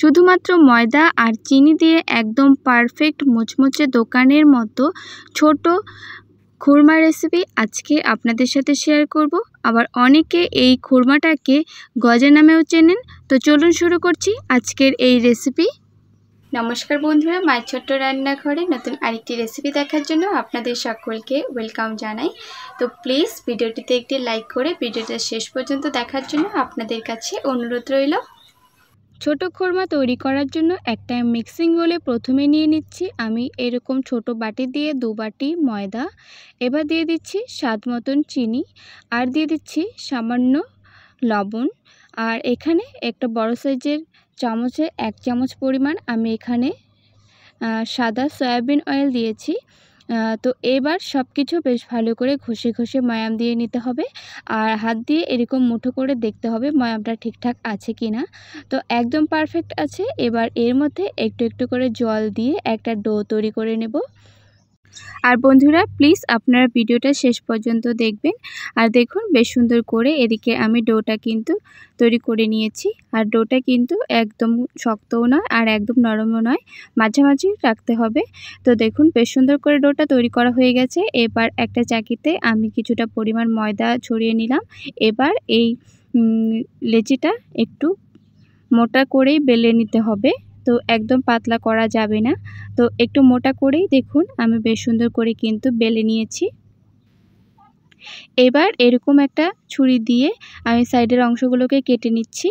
শুধুমাত্র ময়দা আর চিনি দিয়ে একদম পারফেক্ট মুচমুচে দোকানের মতো ছোট খুরমা রেসিপি আজকে আপনাদের সাথে শেয়ার করব। আবার অনেকে এই খুরমাটাকে গজা নামেও চেনেন। তো চলুন শুরু করছি আজকের এই রেসিপি। নমস্কার বন্ধুরা, মায়ের ছোট্ট রান্নাঘরে নতুন আরেকটি রেসিপি দেখার জন্য আপনাদের সকলকে ওয়েলকাম জানাই। তো প্লিজ ভিডিওটিতে একটি লাইক করে ভিডিওটা শেষ পর্যন্ত দেখার জন্য আপনাদের কাছে অনুরোধ রইল। ছোট খুরমা তৈরি করার জন্য একটা মিক্সিং বলে প্রথমে নিয়ে নিচ্ছি আমি এরকম ছোট বাটি দিয়ে 2 বাটি ময়দা। এবার দিয়ে দিচ্ছি স্বাদ মতন চিনি আর দিয়ে দিচ্ছি সামান্য লবণ। আর এখানে একটা বড় সাইজের চামচে 1 চামচ পরিমাণ আমি এখানে সাদা সয়াবিন অয়েল দিয়েছি। তো এবার সব কিছু বেশ ভালো করে ঘষে ঘষে ময়াম দিয়ে নিতে হবে। আর হাত দিয়ে এরকম মুঠো করে দেখতে হবে ময়ামটা ঠিকঠাক আছে কি না। তো একদম পারফেক্ট আছে। এবার এর মধ্যে একটু একটু করে জল দিয়ে একটা ডো তৈরি করে নেব। আর বন্ধুরা প্লিজ আপনারা ভিডিওটা শেষ পর্যন্ত দেখবেন। আর দেখুন বেশ সুন্দর করে এদিকে আমি ডোটা কিন্তু তৈরি করে নিয়েছি। আর ডোটা কিন্তু একদম শক্তও নয় আর একদম নরমও নয়, মাঝামাঝি রাখতে হবে। তো দেখুন বেশ সুন্দর করে ডোটা তৈরি করা হয়ে গেছে। এবার একটা চাকিতে আমি কিছুটা পরিমাণ ময়দা ছড়িয়ে নিলাম। এবার এই লেচিটা একটু মোটা করেই বেলে নিতে হবে, তো একদম পাতলা করা যাবে না। তো একটু মোটা করেই দেখুন আমি বেশ সুন্দর করে কিন্তু বেলে নিয়েছি। এবার এরকম একটা ছুরি দিয়ে আমি সাইডের অংশগুলোকে কেটে নিচ্ছি।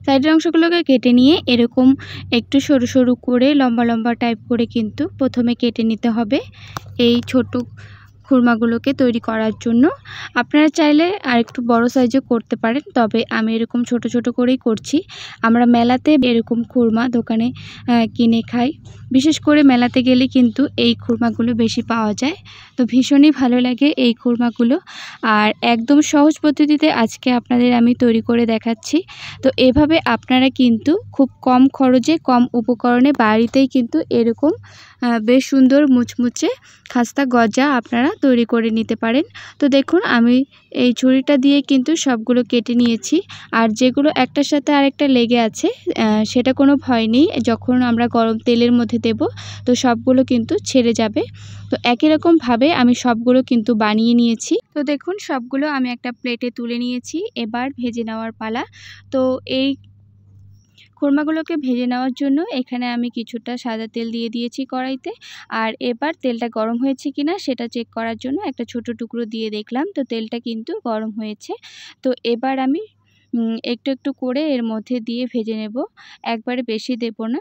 সাইডের অংশগুলোকে কেটে নিয়ে এরকম একটু সরু সরু করে লম্বা লম্বা টাইপ করে কিন্তু প্রথমে কেটে নিতে হবে এই ছোট খুরমাগুলোকে তৈরি করার জন্য। আপনারা চাইলে আর একটু বড় সাইজে করতে পারেন, তবে আমি এরকম ছোট ছোট করেই করছি। আমরা মেলাতে এরকম খুরমা দোকানে কিনে খাই, বিশেষ করে মেলাতে গেলে কিন্তু এই খুরমাগুলো বেশি পাওয়া যায়। তো ভীষণই ভালো লাগে এই খুরমাগুলো। আর একদম সহজ পদ্ধতিতে আজকে আপনাদের আমি তৈরি করে দেখাচ্ছি। তো এভাবে আপনারা কিন্তু খুব কম খরচে কম উপকরণে বাড়িতেই কিন্তু এরকম বেশ সুন্দর মুচমুচে খাস্তা গজা আপনারা তৈরি করে নিতে পারেন। তো দেখুন আমি এই ছুরিটা দিয়ে কিন্তু সবগুলো কেটে নিয়েছি। আর যেগুলো একটার সাথে আরেকটা লেগে আছে সেটা কোনো ভয় নেই, যখন আমরা গরম তেলের মধ্যে দেব তো সবগুলো কিন্তু ছেড়ে যাবে। তো একই রকমভাবে আমি সবগুলো কিন্তু বানিয়ে নিয়েছি। তো দেখুন সবগুলো আমি একটা প্লেটে তুলে নিয়েছি। এবার ভেজে নেওয়ার পালা। তো এই খুরমাগুলোকে ভেজে নেওয়ার জন্য এখানে আমি কিছুটা সাদা তেল দিয়ে দিয়েছি কড়াইতে। আর এবার তেলটা গরম হয়েছে কিনা সেটা চেক করার জন্য একটা ছোট টুকরো দিয়ে দেখলাম। তো তেলটা কিন্তু গরম হয়েছে। তো এবার আমি একটু একটু করে এর মধ্যে দিয়ে ভেজে নেব, একবারে বেশি দেব না।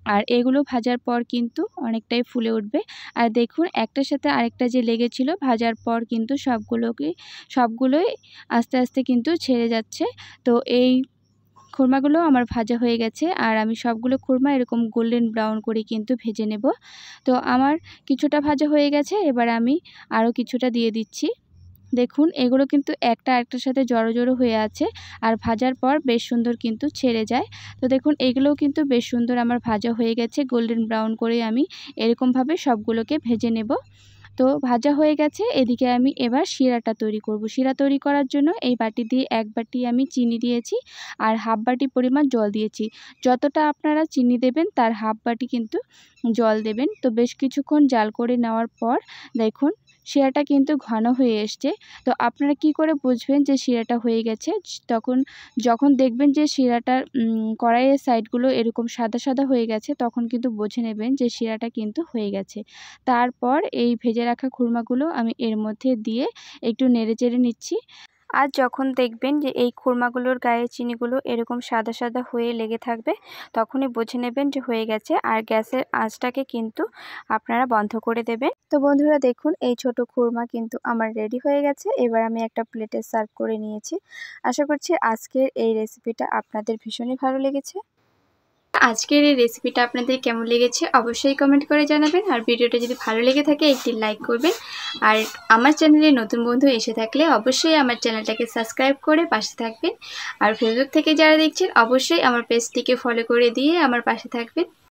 আর এগুলো ভাজার পর কিন্তু অনেকটাই ফুলে উঠবে। আর দেখুন একটার সাথে আরেকটা যে লেগেছিল ভাজার পর কিন্তু সবগুলোই আস্তে আস্তে কিন্তু ছেড়ে যাচ্ছে। তো এই খুরমাগুলো আমার ভাজা হয়ে গেছে। আর আমি সবগুলো খুরমা এরকম গোল্ডেন ব্রাউন করে কিন্তু ভেজে নেব। তো আমার কিছুটা ভাজা হয়ে গেছে, এবার আমি আরও কিছুটা দিয়ে দিচ্ছি। দেখুন এগুলো কিন্তু একটা আরেকটার সাথে জড়ো জড়ো হয়ে আছে আর ভাজার পর বেশ সুন্দর কিন্তু ছেড়ে যায়। তো দেখুন এগুলোও কিন্তু বেশ সুন্দর আমার ভাজা হয়ে গেছে, গোল্ডেন ব্রাউন করে আমি এরকমভাবে সবগুলোকে ভেজে নেব। তো ভাজা হয়ে গেছে। এদিকে আমি এবার শিরাটা তৈরি করব। শিরা তৈরি করার জন্য এই বাটি দিয়ে 1 বাটি আমি চিনি দিয়েছি আর হাফ বাটি পরিমাণ জল দিয়েছি। যতটা আপনারা চিনি দেবেন তার হাফ বাটি কিন্তু জল দেবেন। তো বেশ কিছুক্ষণ জাল করে নেওয়ার পর দেখুন শিরাটা কিন্তু ঘন হয়ে এসছে। তো আপনারা কি করে বুঝবেন যে শিরাটা হয়ে গেছে? যখন দেখবেন যে শিরাটার কড়াইয়ের সাইডগুলো এরকম সাদা সাদা হয়ে গেছে, তখন কিন্তু বুঝে নেবেন যে শিরাটা কিন্তু হয়ে গেছে। তারপর এই ভেজে রাখা খুরমাগুলো আমি এর মধ্যে দিয়ে একটু নেড়েচেড়ে নিচ্ছি। আর যখন দেখবেন যে এই খুরমাগুলোর গায়ে চিনিগুলো এরকম সাদা সাদা হয়ে লেগে থাকবে, তখনই বুঝে নেবেন যে হয়ে গেছে। আর গ্যাসের আঁচটাকে কিন্তু আপনারা বন্ধ করে দেবেন। তো বন্ধুরা দেখুন এই ছোট খুরমা কিন্তু আমার রেডি হয়ে গেছে। এবার আমি একটা প্লেটে সার্ভ করে নিয়েছি। আশা করছি আজকের এই রেসিপিটা আপনাদের ভীষণই ভালো লেগেছে। আজকের এই রেসিপিটা আপনাদের কেমন লেগেছে অবশ্যই কমেন্ট করে জানাবেন। আর ভিডিওটা যদি ভালো লেগে থাকে একটি লাইক করবেন। আর আমার চ্যানেলে নতুন বন্ধু এসে থাকলে অবশ্যই আমার চ্যানেলটাকে সাবস্ক্রাইব করে পাশে থাকবেন। আর ফেসবুক থেকে যারা দেখছেন অবশ্যই আমার পেজটিকে ফলো করে দিয়ে আমার পাশে থাকবেন।